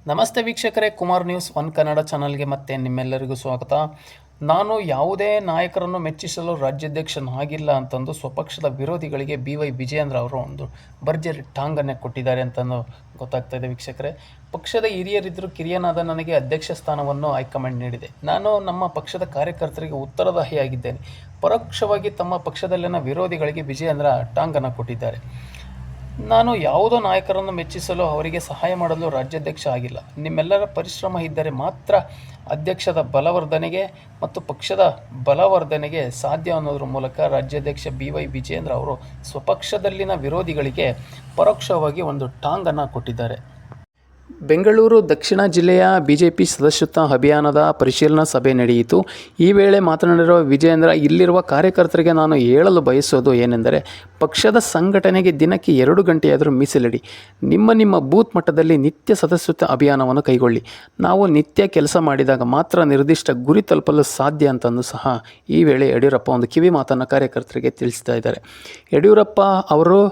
ನಮಸ್ತೆ ವೀಕ್ಷಕರೇ, Kumar news one Kannada ಚಾನಲ್ಗೆ ಮತ್ತೆ ನಿಮ್ಮೆಲ್ಲರಿಗೂ ಸ್ವಾಗತ. ನಾನು ಯಾವುದೇ ನಾಯಕರನ್ನು ಮೆಚ್ಚಿಸಲು ರಾಜ್ಯಾಧ್ಯಕ್ಷನಾಗಿಲ್ಲ ಅಂತಂದು ಸ್ವಪಕ್ಷದ ವಿರೋಧಿಗಳಿಗೆ BY ವಿಜಯೇಂದ್ರ ಅವರು ಒಂದು ಭರ್ಜರಿ ಟಾಂಗನ್ನೇ ಕೊಟ್ಟಿದ್ದಾರೆ ಅಂತಂದು ಗೊತ್ತಾಗ್ತಾ ಇದೆ ವೀಕ್ಷಕರೇ. ಪಕ್ಷದ ಹಿರಿಯರಿದ್ದರೂ ಕಿರಿಯನಾದ ನನಗೆ ಅಧ್ಯಕ್ಷ ಸ್ಥಾನವನ್ನು ಹೈಕಮಾಂಡ್ ನೀಡಿದೆ. ನಾನು ನಮ್ಮ ಪಕ್ಷದ ಕಾರ್ಯಕರ್ತರಿಗೆ ಉತ್ತರದಾಹಿಯಾಗಿದ್ದೇನೆ. ಪರೋಕ್ಷವಾಗಿ ತಮ್ಮ ಪಕ್ಷದಲ್ಲಿನ ವಿರೋಧಿಗಳಿಗೆ ವಿಜಯೇಂದ್ರ ಟಾಂಗನ್ನು ಕೊಟ್ಟಿದ್ದಾರೆ. ನಾನು ಯಾವುದೋ ನಾಯಕರನ್ನು ಮೆಚ್ಚಿಸಲು ಅವರಿಗೆ ಸಹಾಯ ಮಾಡಲು ರಾಜ್ಯಾಧ್ಯಕ್ಷ ಆಗಿಲ್ಲ. ನಿಮ್ಮೆಲ್ಲರ ಪರಿಶ್ರಮ ಇದ್ದರೆ ಮಾತ್ರ ಅಧ್ಯಕ್ಷದ ಬಲವರ್ಧನೆಗೆ ಮತ್ತು ಪಕ್ಷದ ಬಲವರ್ಧನೆಗೆ ಸಾಧ್ಯ ಅನ್ನೋದ್ರ ಮೂಲಕ ರಾಜ್ಯಾಧ್ಯಕ್ಷ BY ವಿಜಯೇಂದ್ರ ಅವರು ಸ್ವಪಕ್ಷದಲ್ಲಿನ ವಿರೋಧಿಗಳಿಗೆ ಪರೋಕ್ಷವಾಗಿ ಒಂದು ಟಾಂಗನ್ನು ಕೊಟ್ಟಿದ್ದಾರೆ. ಬೆಂಗಳೂರು ದಕ್ಷಿಣ ಜಿಲ್ಲೆಯ ಬಿಜೆಪಿ ಸದಸ್ಯತ್ವ ಅಭಿಯಾನದ ಪರಿಶೀಲನಾ ಸಭೆ ನಡೆಯಿತು. ಈ ವೇಳೆ ಮಾತನಾಡಿರುವ ವಿಜಯೇಂದ್ರ, ಇಲ್ಲಿರುವ ಕಾರ್ಯಕರ್ತರಿಗೆ ನಾನು ಹೇಳಲು ಬಯಸೋದು ಏನೆಂದರೆ, ಪಕ್ಷದ ಸಂಘಟನೆಗೆ ದಿನಕ್ಕೆ 2 ಗಂಟೆಯಾದರೂ ಮೀಸಲಿಡಿ. ನಿಮ್ಮ ಬೂತ್ ಮಟ್ಟದಲ್ಲಿ ನಿತ್ಯ ಸದಸ್ಯತ್ವ ಅಭಿಯಾನವನ್ನು ಕೈಗೊಳ್ಳಿ. ನಾವು ನಿತ್ಯ ಕೆಲಸ ಮಾಡಿದಾಗ ಮಾತ್ರ ನಿರ್ದಿಷ್ಟ ಗುರಿ ತಲುಪಲು ಸಾಧ್ಯ ಅಂತಂದು ಸಹ ಈ ವೇಳೆ ಯಡಿಯೂರಪ್ಪ ಒಂದು ಕಿವಿ ಮಾತನ್ನು ಕಾರ್ಯಕರ್ತರಿಗೆ ತಿಳಿಸ್ತಾ ಇದ್ದಾರೆ. ಯಡಿಯೂರಪ್ಪ ಅವರು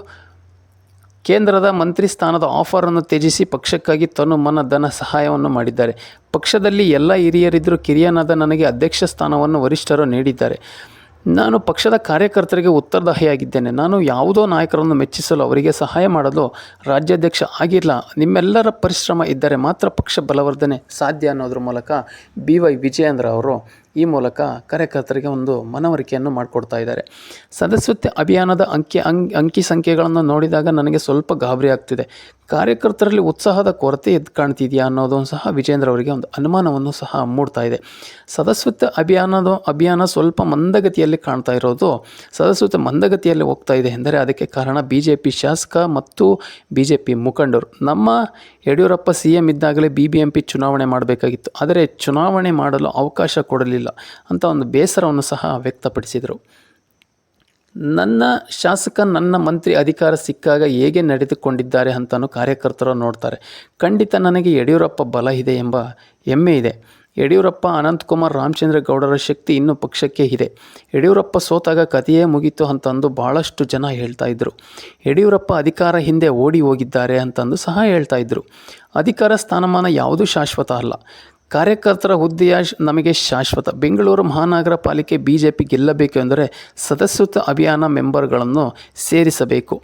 ಕೇಂದ್ರದ ಮಂತ್ರಿ ಸ್ಥಾನದ ಆಫರನ್ನು ತ್ಯಜಿಸಿ ಪಕ್ಷಕ್ಕಾಗಿ ತನು ಮನ ಧನ ಸಹಾಯವನ್ನು ಮಾಡಿದ್ದಾರೆ. ಪಕ್ಷದಲ್ಲಿ ಎಲ್ಲ ಹಿರಿಯರಿದ್ದರೂ ಕಿರಿಯನಾದ ನನಗೆ ಅಧ್ಯಕ್ಷ ಸ್ಥಾನವನ್ನು ವರಿಷ್ಠರು ನೀಡಿದ್ದಾರೆ. ನಾನು ಪಕ್ಷದ ಕಾರ್ಯಕರ್ತರಿಗೆ ಉತ್ತರದಾಹಿಯಾಗಿದ್ದೇನೆ. ನಾನು ಯಾವುದೋ ನಾಯಕರನ್ನು ಮೆಚ್ಚಿಸಲು ಅವರಿಗೆ ಸಹಾಯ ಮಾಡಲು ರಾಜ್ಯಾಧ್ಯಕ್ಷ ಆಗಿಲ್ಲ. ನಿಮ್ಮೆಲ್ಲರ ಪರಿಶ್ರಮ ಇದ್ದರೆ ಮಾತ್ರ ಪಕ್ಷ ಬಲವರ್ಧನೆ ಸಾಧ್ಯ ಅನ್ನೋದ್ರ ಮೂಲಕ BY ವಿಜಯೇಂದ್ರ ಅವರು ಈ ಮೂಲಕ ಕಾರ್ಯಕರ್ತರಿಗೆ ಒಂದು ಮನವರಿಕೆಯನ್ನು ಮಾಡಿಕೊಡ್ತಾ ಇದ್ದಾರೆ. ಸದಸ್ಯತ್ವ ಅಭಿಯಾನದ ಅಂಕಿ ಸಂಖ್ಯೆಗಳನ್ನು ನೋಡಿದಾಗ ನನಗೆ ಸ್ವಲ್ಪ ಗಾಬರಿ ಆಗ್ತಿದೆ. ಕಾರ್ಯಕರ್ತರಲ್ಲಿ ಉತ್ಸಾಹದ ಕೊರತೆ ಎದ್ದು ಕಾಣ್ತಿದೆಯಾ ಅನ್ನೋದು ಸಹ ವಿಜಯೇಂದ್ರ ಅವರಿಗೆ ಒಂದು ಅನುಮಾನವನ್ನು ಸಹ ಮೂಡ್ತಾ ಇದೆ. ಸದಸ್ಯತ್ವ ಅಭಿಯಾನ ಸ್ವಲ್ಪ ಮಂದಗತಿಯಲ್ಲಿ ಕಾಣ್ತಾ ಇರೋದು. ಸದಸ್ಯತ್ವ ಮಂದಗತಿಯಲ್ಲಿ ಹೋಗ್ತಾ ಇದೆ ಎಂದರೆ ಅದಕ್ಕೆ ಕಾರಣ BJP ಶಾಸಕ ಮತ್ತು BJP ಮುಖಂಡರು. ನಮ್ಮ ಯಡಿಯೂರಪ್ಪ CM ಇದ್ದಾಗಲೇ BBMP ಚುನಾವಣೆ ಮಾಡಬೇಕಾಗಿತ್ತು, ಆದರೆ ಚುನಾವಣೆ ಮಾಡಲು ಅವಕಾಶ ಕೊಡಲಿಲ್ಲ ಅಂತ ಒಂದು ಬೇಸರವನ್ನು ಸಹ ವ್ಯಕ್ತಪಡಿಸಿದರು. ನನ್ನ ಶಾಸಕ, ನನ್ನ ಮಂತ್ರಿ ಅಧಿಕಾರ ಸಿಕ್ಕಾಗ ಹೇಗೆ ನಡೆದುಕೊಂಡಿದ್ದಾರೆ ಅಂತಲೂ ಕಾರ್ಯಕರ್ತರು ನೋಡ್ತಾರೆ. ಖಂಡಿತ ನನಗೆ ಯಡಿಯೂರಪ್ಪ ಬಲ ಇದೆ ಎಂಬ ಹೆಮ್ಮೆ ಇದೆ. ಯಡಿಯೂರಪ್ಪ, ಅನಂತಕುಮಾರ್, ರಾಮಚಂದ್ರ ಗೌಡರ ಶಕ್ತಿ ಇನ್ನೂ ಪಕ್ಷಕ್ಕೆ ಇದೆ. ಯಡಿಯೂರಪ್ಪ ಸೋತಾಗ ಕಥೆಯೇ ಮುಗೀತು ಅಂತಂದು ಭಾಳಷ್ಟು ಜನ ಹೇಳ್ತಾ ಇದ್ದರು. ಯಡಿಯೂರಪ್ಪ ಅಧಿಕಾರ ಹಿಂದೆ ಓಡಿ ಹೋಗಿದ್ದಾರೆ ಅಂತಂದು ಸಹ ಹೇಳ್ತಾ ಇದ್ದರು. ಅಧಿಕಾರ ಸ್ಥಾನಮಾನ ಯಾವುದೂ ಶಾಶ್ವತ ಅಲ್ಲ. ಕಾರ್ಯಕರ್ತರ ಹುದ್ದೆಯ ನಮಗೆ ಶಾಶ್ವತ. ಬೆಂಗಳೂರು ಮಹಾನಗರ ಪಾಲಿಕೆ BJP ಗೆಲ್ಲಬೇಕು ಎಂದರೆ ಸದಸ್ಯತ್ವ ಅಭಿಯಾನ ಮೆಂಬರ್ಗಳನ್ನು ಸೇರಿಸಬೇಕು.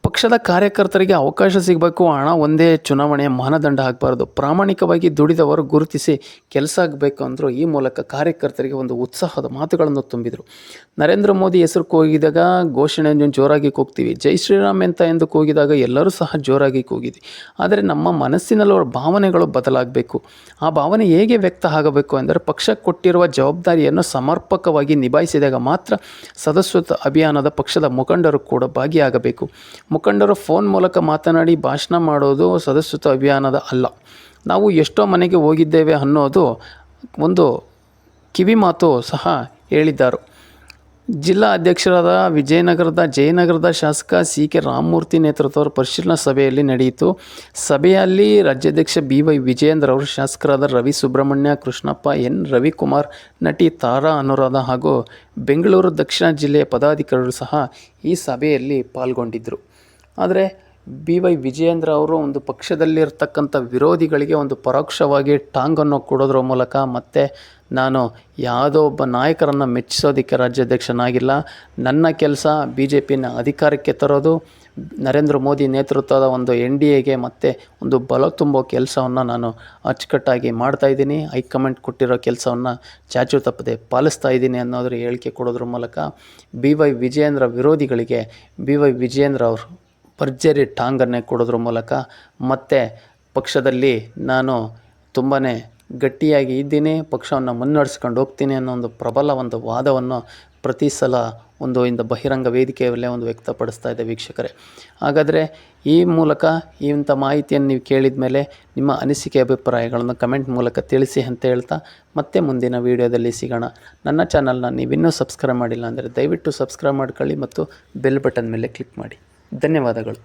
ಪಕ್ಷದ ಕಾರ್ಯಕರ್ತರಿಗೆ ಅವಕಾಶ ಸಿಗಬೇಕು. ಹಣ ಒಂದೇ ಚುನಾವಣೆಯ ಮಾನದಂಡ ಆಗಬಾರ್ದು. ಪ್ರಾಮಾಣಿಕವಾಗಿ ದುಡಿದವರು ಗುರುತಿಸಿ ಕೆಲಸ ಆಗಬೇಕು ಅಂದರು. ಈ ಮೂಲಕ ಕಾರ್ಯಕರ್ತರಿಗೆ ಒಂದು ಉತ್ಸಾಹದ ಮಾತುಗಳನ್ನು ತುಂಬಿದರು. ನರೇಂದ್ರ ಮೋದಿ ಹೆಸರು ಕೂಗಿದಾಗ ಘೋಷಣೆಯನ್ನು ಜೋರಾಗಿ ಕೂಗ್ತೀವಿ. ಜೈ ಶ್ರೀರಾಮ್ ಎಂದು ಕೂಗಿದಾಗ ಎಲ್ಲರೂ ಸಹ ಜೋರಾಗಿ ಕೂಗಿದ್ವಿ. ಆದರೆ ನಮ್ಮ ಮನಸ್ಸಿನಲ್ಲಿರುವ ಭಾವನೆಗಳು ಬದಲಾಗಬೇಕು. ಆ ಭಾವನೆ ಹೇಗೆ ವ್ಯಕ್ತ ಆಗಬೇಕು ಎಂದರೆ, ಪಕ್ಷ ಕೊಟ್ಟಿರುವ ಜವಾಬ್ದಾರಿಯನ್ನು ಸಮರ್ಪಕವಾಗಿ ನಿಭಾಯಿಸಿದಾಗ ಮಾತ್ರ ಸದಸ್ಯತ್ವ ಅಭಿಯಾನದ ಪಕ್ಷದ ಮುಖಂಡರು ಕೂಡ ಭಾಗಿಯಾಗಬೇಕು. ಮುಖಂಡರು ಫೋನ್ ಮೂಲಕ ಮಾತನಾಡಿ ಭಾಷಣ ಮಾಡೋದು ಸದಸ್ಯತ್ವ ಅಭಿಯಾನದ ಅಲ್ಲ. ನಾವು ಎಷ್ಟೋ ಮನೆಗೆ ಹೋಗಿದ್ದೇವೆ ಅನ್ನೋದು ಒಂದು ಕಿವಿ ಮಾತು ಸಹ ಹೇಳಿದ್ದಾರೆ. ಜಿಲ್ಲಾ ಅಧ್ಯಕ್ಷರಾದ ಜಯನಗರದ ಶಾಸಕ CK ರಾಮಮೂರ್ತಿ ನೇತೃತ್ವದ ಪರಿಶೀಲನಾ ಸಭೆಯಲ್ಲಿ ನಡೆಯಿತು. ಸಭೆಯಲ್ಲಿ ರಾಜ್ಯಾಧ್ಯಕ್ಷ BY ವಿಜಯೇಂದ್ರ ಅವರು, ಶಾಸಕರಾದ ರವಿ ಸುಬ್ರಹ್ಮಣ್ಯ, ಕೃಷ್ಣಪ್ಪ, N ರವಿಕುಮಾರ್, ನಟಿ ತಾರಾ ಅನುರಾಧ ಹಾಗೂ ಬೆಂಗಳೂರು ದಕ್ಷಿಣ ಜಿಲ್ಲೆಯ ಪದಾಧಿಕಾರಿಗಳು ಸಹ ಈ ಸಭೆಯಲ್ಲಿ ಪಾಲ್ಗೊಂಡಿದ್ದರು. ಆದರೆ BY ವಿಜಯೇಂದ್ರ ಅವರು ಒಂದು ಪಕ್ಷದಲ್ಲಿರ್ತಕ್ಕಂಥ ವಿರೋಧಿಗಳಿಗೆ ಒಂದು ಪರೋಕ್ಷವಾಗಿ ಟಾಂಗನ್ನು ಕೊಡೋದ್ರ ಮೂಲಕ ಮತ್ತೆ ನಾನು ಯಾವುದೋ ಒಬ್ಬ ನಾಯಕರನ್ನು ಮೆಚ್ಚಿಸೋದಕ್ಕೆ ರಾಜ್ಯಾಧ್ಯಕ್ಷನಾಗಿಲ್ಲ, ನನ್ನ ಕೆಲಸ BJPನ ಅಧಿಕಾರಕ್ಕೆ ತರೋದು, ನರೇಂದ್ರ ಮೋದಿ ನೇತೃತ್ವದ ಒಂದು NDAಗೆ ಮತ್ತೆ ಒಂದು ಬಲ ತುಂಬೋ ಕೆಲಸವನ್ನು ನಾನು ಅಚ್ಚುಕಟ್ಟಾಗಿ ಮಾಡ್ತಾಯಿದ್ದೀನಿ. ಹೈಕಮಾಂಡ್ ಕೊಟ್ಟಿರೋ ಕೆಲಸವನ್ನು ಚಾಚು ತಪ್ಪದೆ ಪಾಲಿಸ್ತಾ ಇದ್ದೀನಿ ಅನ್ನೋದ್ರ ಹೇಳಿಕೆ ಕೊಡೋದ್ರ ಮೂಲಕ BY ವಿಜಯೇಂದ್ರ ವಿರೋಧಿಗಳಿಗೆ BY ವಿಜಯೇಂದ್ರ ಅವರು ಭರ್ಜರಿ ಟಾಂಗನ್ನೇ ಕೊಡೋದ್ರ ಮೂಲಕ ಮತ್ತೆ ಪಕ್ಷದಲ್ಲಿ ನಾನು ತುಂಬಾ ಗಟ್ಟಿಯಾಗಿ ಇದ್ದೀನಿ, ಪಕ್ಷವನ್ನು ಮುನ್ನಡೆಸ್ಕೊಂಡು ಹೋಗ್ತೀನಿ ಅನ್ನೋ ಒಂದು ಪ್ರಬಲ ಒಂದು ವಾದವನ್ನು ಪ್ರತಿ ಸಲ ಇಂದ ಬಹಿರಂಗ ವೇದಿಕೆಯಲ್ಲೇ ಒಂದು ವ್ಯಕ್ತಪಡಿಸ್ತಾ ಇದೆ ವೀಕ್ಷಕರೇ. ಹಾಗಾದರೆ ಈ ಮೂಲಕ ಇಂಥ ಮಾಹಿತಿಯನ್ನು ನೀವು ಕೇಳಿದ ಮೇಲೆ ನಿಮ್ಮ ಅನಿಸಿಕೆ ಅಭಿಪ್ರಾಯಗಳನ್ನು ಕಮೆಂಟ್ ಮೂಲಕ ತಿಳಿಸಿ ಅಂತ ಹೇಳ್ತಾ ಮತ್ತೆ ಮುಂದಿನ ವೀಡಿಯೋದಲ್ಲಿ ಸಿಗೋಣ. ನನ್ನ ಚಾನಲ್ನ ನೀವಿನ್ನೂ ಸಬ್ಸ್ಕ್ರೈಬ್ ಮಾಡಿಲ್ಲ ಅಂದರೆ ದಯವಿಟ್ಟು ಸಬ್ಸ್ಕ್ರೈಬ್ ಮಾಡ್ಕೊಳ್ಳಿ ಮತ್ತು ಬೆಲ್ ಬಟನ್ ಮೇಲೆ ಕ್ಲಿಕ್ ಮಾಡಿ. ಧನ್ಯವಾದಗಳು.